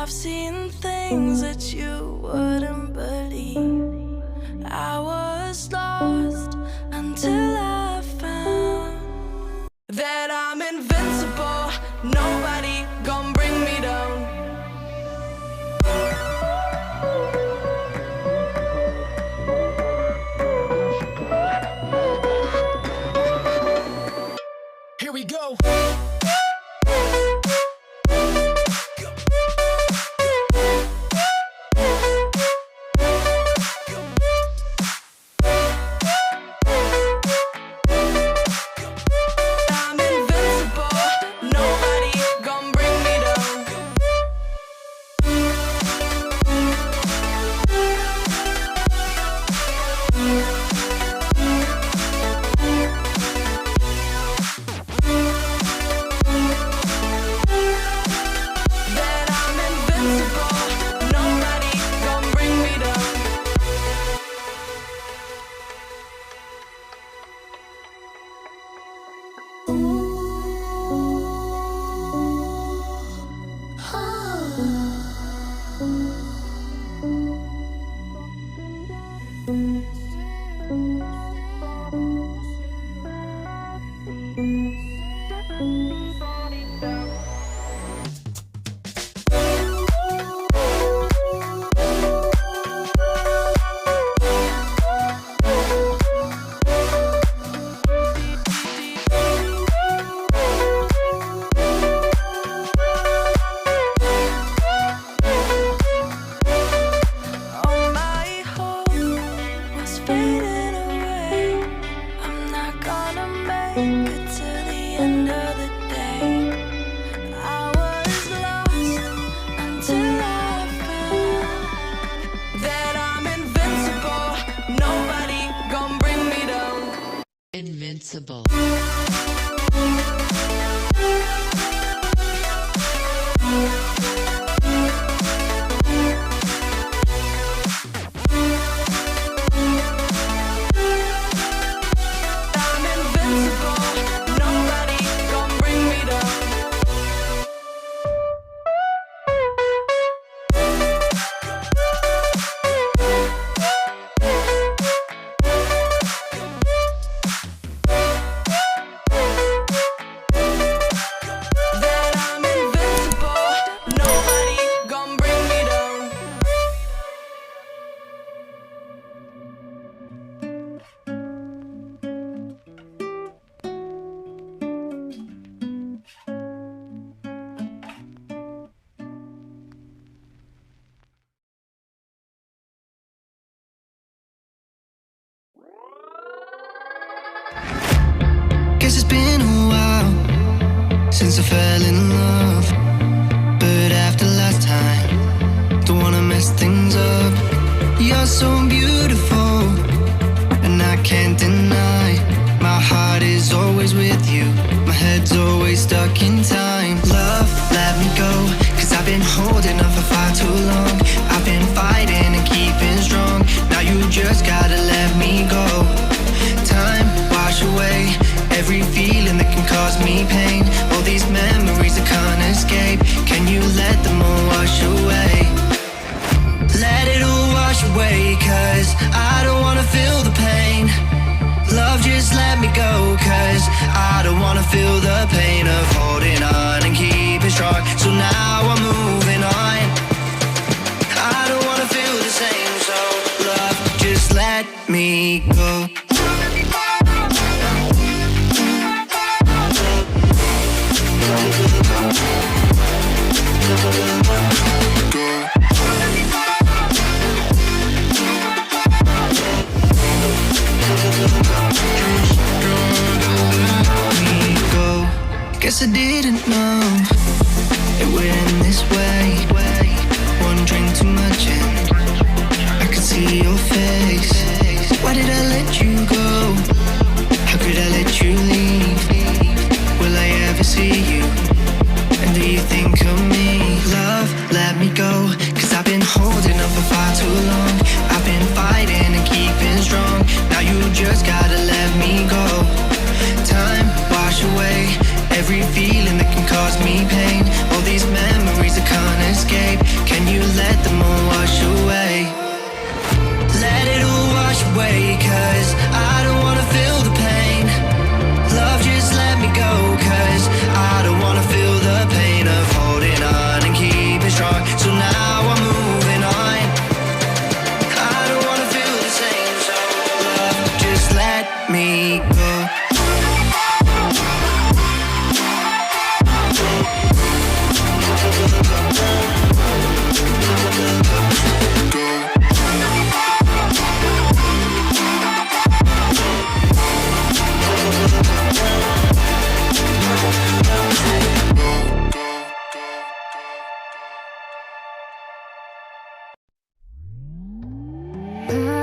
I've seen things that you wouldn't believe. I was lost until I found that I'm invincible. Nobody gon' bring me down. Here we go. Invincible. Guess it's been a while since I fell in love, but after last time, don't wanna mess things up. You're so beautiful, and I can't deny. My heart is always with you, my head's always stuck in time. Love, let me go, 'cause I've been holding on for far too long. I've been fighting and keeping strong, now you just gotta let me go. Time, wash away every feeling that can cause me pain. All these memories I can't escape, can you let them all wash away? Let it all wash away, 'cause I don't wanna feel the pain. Love, just let me go, 'cause I don't wanna feel the pain of holding on and keeping strong. So now I'm moving on, I don't wanna feel the same. So love, just let me go. Guess I didn't know it would end this way. One drink too much and I could see your face. Why did I let you go? How could I let you leave? Will I ever see you? And do you think of me? Love, let me go, 'cause I've been holding on for far too long. I've been fighting and keeping strong, now you just gotta let me go. Time, wash away every feeling that can cause I